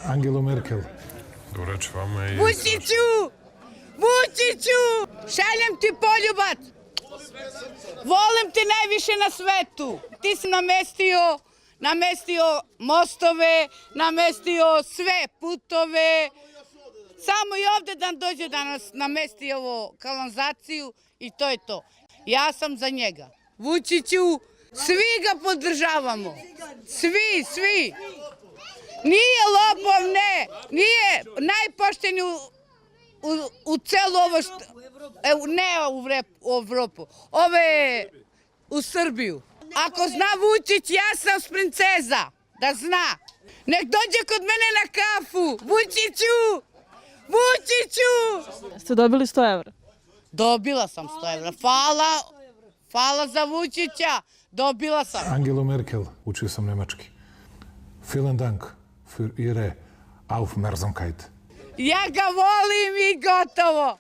Angelu Merkel. Doreč vama i... Vučiću! Vučiću! Šaljem ti poljubac! Volim te najviše na svetu. Ti si namestio mostove, namestio sve putove. Samo i ovde da dođe da nas namesti ovo kanalizaciju i to je to. Ja sam za njega. Vučiću, svi ga podržavamo. Svi. Nije lopov, ne. Nije najpošteniji u celu ovo ne u Evropu. Ove u Srbiju. Ako zna Vučić, ja sam princeza. Da zna. Nek dođe kod mene na kafu. Vučiću! Ste dobili 100 evra? Dobila sam 100 evra. Hvala za Vučića. Dobila sam. Angelu Merkel, učio sam nemački. Vielen Dank für Ihre Aufmerksamkeit. Ja ga volim i gotovo.